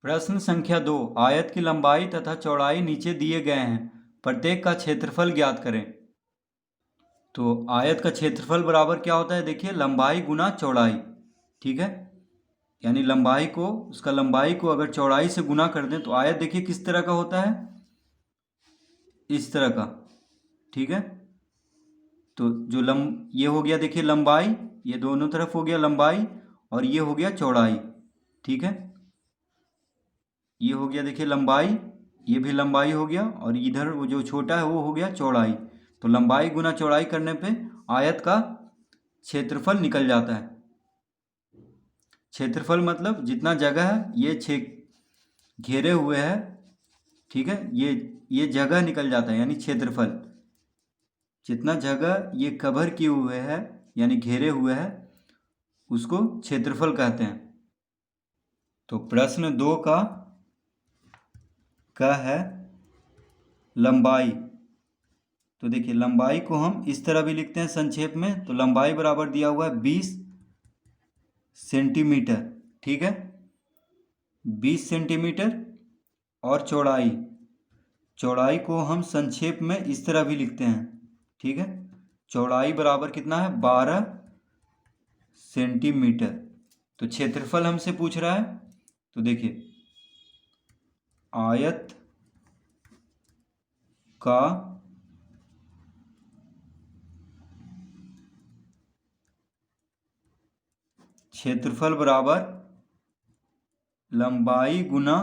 प्रश्न संख्या 2। आयत की लंबाई तथा चौड़ाई नीचे दिए गए हैं, प्रत्येक का क्षेत्रफल ज्ञात करें। तो आयत का क्षेत्रफल बराबर क्या होता है, देखिए लंबाई गुना चौड़ाई। ठीक है, यानी उसका लंबाई को अगर चौड़ाई से गुना कर दें तो आयत देखिए किस तरह का होता है, इस तरह का। ठीक है, तो ये हो गया देखिए लंबाई, ये दोनों तरफ हो गया लंबाई, और ये हो गया चौड़ाई। ठीक है, ये हो गया देखिए लंबाई, ये भी लंबाई हो गया, और इधर वो जो छोटा है वो हो गया चौड़ाई। तो लंबाई गुना चौड़ाई करने पे आयत का क्षेत्रफल निकल जाता है। क्षेत्रफल मतलब जितना जगह है ये घेरे हुए है। ठीक है, ये जगह निकल जाता है, यानी क्षेत्रफल। जितना जगह ये कवर किए हुए है यानी घेरे हुए है, उसको क्षेत्रफल कहते हैं। तो प्रश्न 2 का है लंबाई। तो देखिए लंबाई को हम इस तरह भी लिखते हैं संक्षेप में। तो लंबाई बराबर दिया हुआ है 20 सेंटीमीटर। ठीक है, 20 सेंटीमीटर। और चौड़ाई को हम संक्षेप में इस तरह भी लिखते हैं। ठीक है, चौड़ाई बराबर कितना है, 12 सेंटीमीटर। तो क्षेत्रफल हमसे पूछ रहा है, तो देखिए आयत का क्षेत्रफल बराबर लंबाई गुना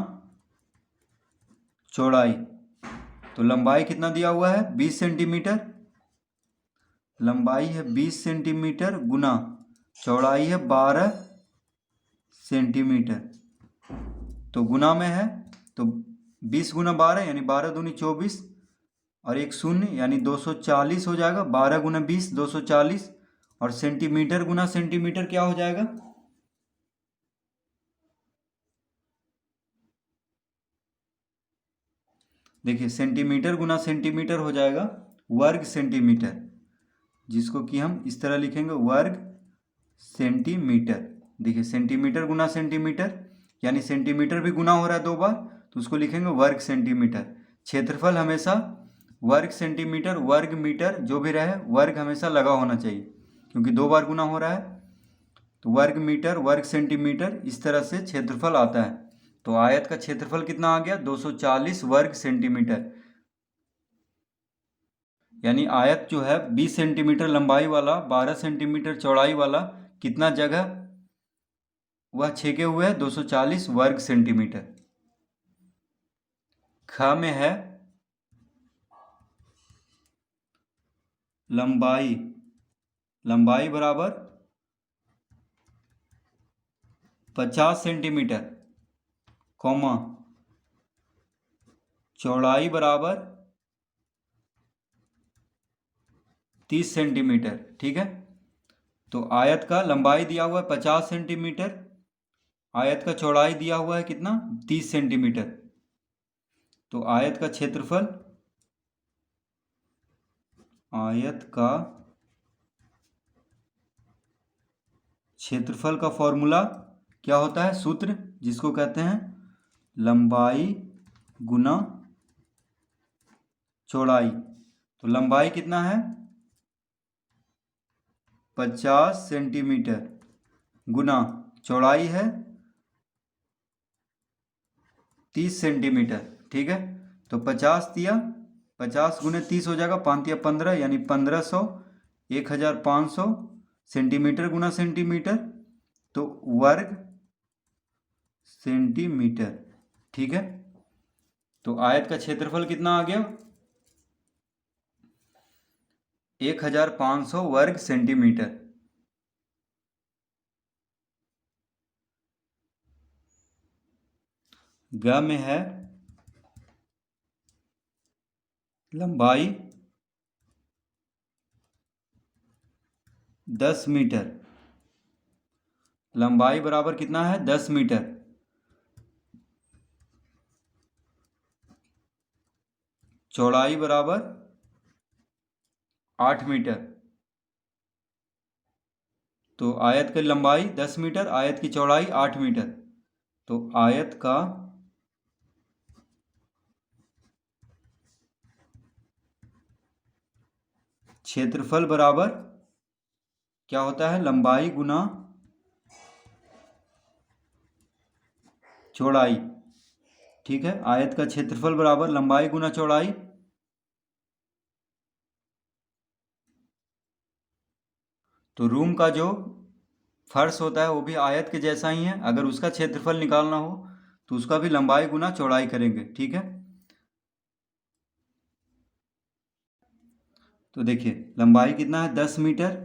चौड़ाई। तो लंबाई कितना दिया हुआ है, 20 सेंटीमीटर। लंबाई है 20 सेंटीमीटर गुना चौड़ाई है 12 सेंटीमीटर। तो गुना में है, तो 20 गुना 12 यानी 12 दूनी 24, और एक शून्य यानी 240 हो जाएगा। 12 गुना 20 240, और सेंटीमीटर गुना सेंटीमीटर क्या हो जाएगा, देखिए सेंटीमीटर गुना सेंटीमीटर हो जाएगा वर्ग सेंटीमीटर, जिसको कि हम इस तरह लिखेंगे वर्ग सेंटीमीटर। देखिए सेंटीमीटर गुना सेंटीमीटर, यानी सेंटीमीटर भी गुना हो रहा है 2 बार, तो उसको लिखेंगे वर्ग सेंटीमीटर। क्षेत्रफल हमेशा वर्ग सेंटीमीटर वर्ग मीटर जो भी रहे, वर्ग हमेशा लगा होना चाहिए, क्योंकि 2 बार गुना हो रहा है। तो वर्ग मीटर वर्ग सेंटीमीटर इस तरह से क्षेत्रफल आता है। तो आयत का क्षेत्रफल कितना आ गया, 240 वर्ग सेंटीमीटर। यानी आयत जो है 20 सेंटीमीटर लंबाई वाला, 12 सेंटीमीटर चौड़ाई वाला, कितना जगह वह छेके हुए है, 240 वर्ग सेंटीमीटर। ख में है लंबाई बराबर 50 सेंटीमीटर, कौमा चौड़ाई बराबर 30 सेंटीमीटर। ठीक है, तो आयत का लंबाई दिया हुआ है 50 सेंटीमीटर, आयत का चौड़ाई दिया हुआ है कितना, 30 सेंटीमीटर। तो आयत का क्षेत्रफल का फॉर्मूला क्या होता है, सूत्र जिसको कहते हैं लंबाई गुना चौड़ाई। तो लंबाई कितना है, 50 सेंटीमीटर गुना चौड़ाई है 30 सेंटीमीटर। ठीक है, तो 50 दिया, 50 गुने 30 हो जाएगा, 5 या 15 यानी 1500, 1500 सेंटीमीटर गुना सेंटीमीटर, तो वर्ग सेंटीमीटर। ठीक है, तो आयत का क्षेत्रफल कितना आ गया, 1500 वर्ग सेंटीमीटर। ग में है लंबाई 10 मीटर। लंबाई बराबर कितना है, 10 मीटर। चौड़ाई बराबर 8 मीटर। तो आयत की लंबाई 10 मीटर, आयत की चौड़ाई 8 मीटर। तो आयत का क्षेत्रफल बराबर क्या होता है, लंबाई गुना चौड़ाई। ठीक है, आयत का क्षेत्रफल बराबर लंबाई गुना चौड़ाई। तो रूम का जो फर्श होता है वो भी आयत के जैसा ही है, अगर उसका क्षेत्रफल निकालना हो तो उसका भी लंबाई गुना चौड़ाई करेंगे। ठीक है, तो देखिए लंबाई कितना है 10 मीटर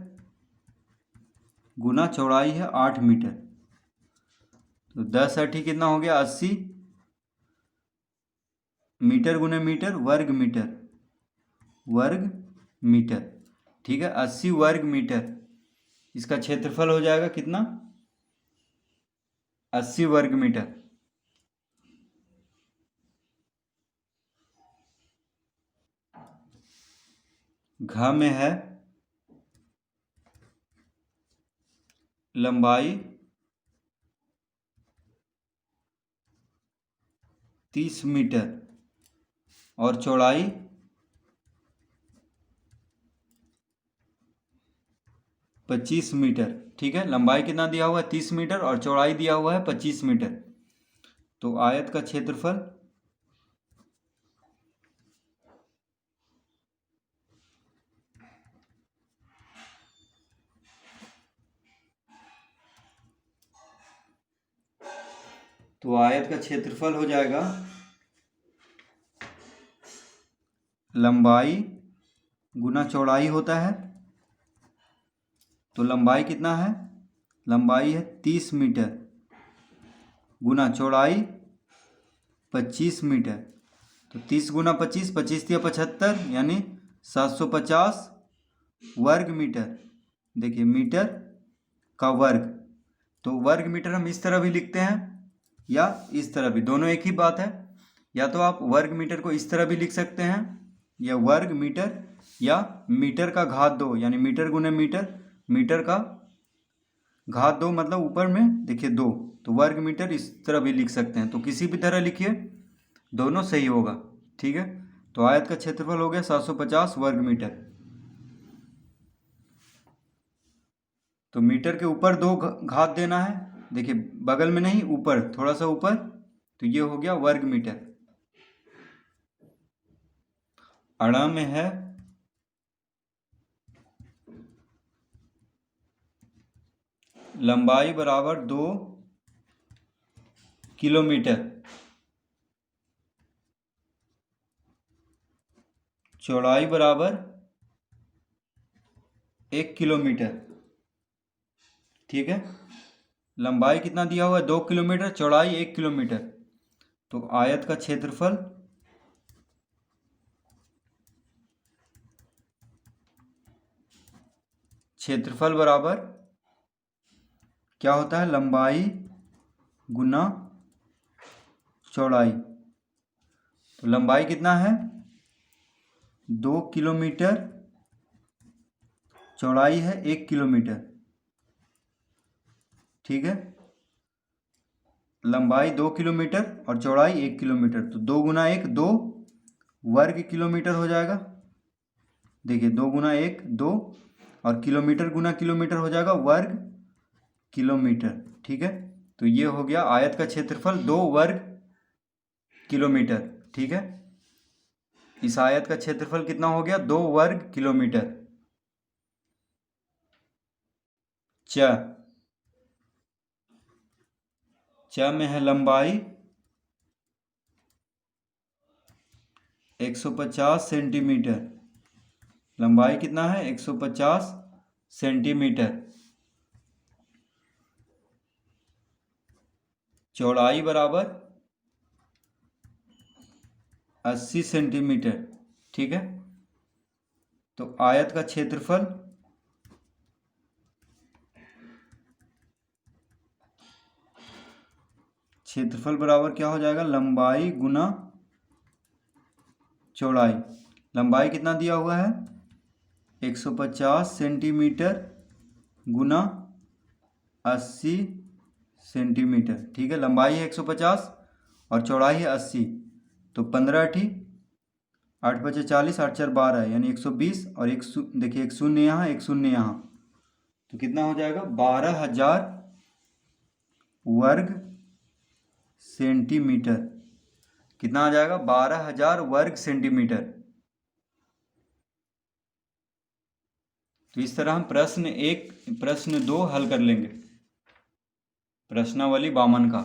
गुना चौड़ाई है 8 मीटर, तो 10 अठी कितना हो गया 80 मीटर गुने मीटर वर्ग मीटर, वर्ग मीटर। ठीक है, 80 वर्ग मीटर, इसका क्षेत्रफल हो जाएगा कितना 80 वर्ग मीटर। घ में है लंबाई 30 मीटर और चौड़ाई 25 मीटर। ठीक है, लंबाई कितना दिया हुआ है 30 मीटर और चौड़ाई दिया हुआ है 25 मीटर। तो आयत का क्षेत्रफल तो आयत का क्षेत्रफल हो जाएगा लंबाई गुना चौड़ाई होता है, तो लंबाई कितना है, लंबाई है 30 मीटर गुना चौड़ाई 25 मीटर, तो 30 गुना 25, 25 या 75 यानी 750 वर्ग मीटर। देखिए मीटर का वर्ग, तो वर्ग मीटर हम इस तरह भी लिखते हैं या इस तरह भी, दोनों एक ही बात है। या तो आप वर्ग मीटर को इस तरह भी लिख सकते हैं या वर्ग मीटर, या मीटर का घात 2 यानी मीटर गुने मीटर, मीटर का घात 2 मतलब ऊपर में देखिए 2, तो वर्ग मीटर इस तरह भी लिख सकते हैं। तो किसी भी तरह लिखिए, दोनों सही होगा। ठीक है, तो आयत का क्षेत्रफल हो गया 750 वर्ग मीटर। तो मीटर के ऊपर 2 घात देना है, देखिए बगल में नहीं, ऊपर थोड़ा सा ऊपर, तो ये हो गया वर्ग मीटर। अड़ा में है लंबाई बराबर 2 किलोमीटर, चौड़ाई बराबर 1 किलोमीटर। ठीक है, लंबाई कितना दिया हुआ है 2 किलोमीटर, चौड़ाई 1 किलोमीटर, तो आयत का क्षेत्रफल बराबर क्या होता है, लंबाई गुना चौड़ाई। तो लंबाई कितना है 2 किलोमीटर, चौड़ाई है 1 किलोमीटर। ठीक है, लंबाई 2 किलोमीटर और चौड़ाई 1 किलोमीटर, तो 2 गुना 1 2 वर्ग किलोमीटर हो जाएगा। देखिए 2 गुना 1 2 और किलोमीटर गुना किलोमीटर हो जाएगा वर्ग किलोमीटर। ठीक है, तो ये हो गया आयत का क्षेत्रफल 2 वर्ग किलोमीटर। ठीक है, इस आयत का क्षेत्रफल कितना हो गया 2 वर्ग किलोमीटर। च में है लंबाई 150 सेंटीमीटर, लंबाई कितना है 150 सेंटीमीटर, चौड़ाई बराबर 80 सेंटीमीटर। ठीक है, तो आयत का क्षेत्रफल बराबर क्या हो जाएगा, लंबाई गुना चौड़ाई। लंबाई कितना दिया हुआ है 150 सेंटीमीटर गुना 80 सेंटीमीटर। ठीक है, लंबाई है 150 और चौड़ाई है 80, तो 15 अठी 8×5 = 40, 8×4 = 12, यानी 120, और देखिए एक शून्य यहाँ, एक शून्य यहाँ, तो कितना हो जाएगा? 12,000 वर्ग सेंटीमीटर। कितना आ जाएगा? 12,000 वर्ग सेंटीमीटर। तो इस तरह हम प्रश्न 1, प्रश्न 2 हल कर लेंगे, प्रश्नावली 52 का।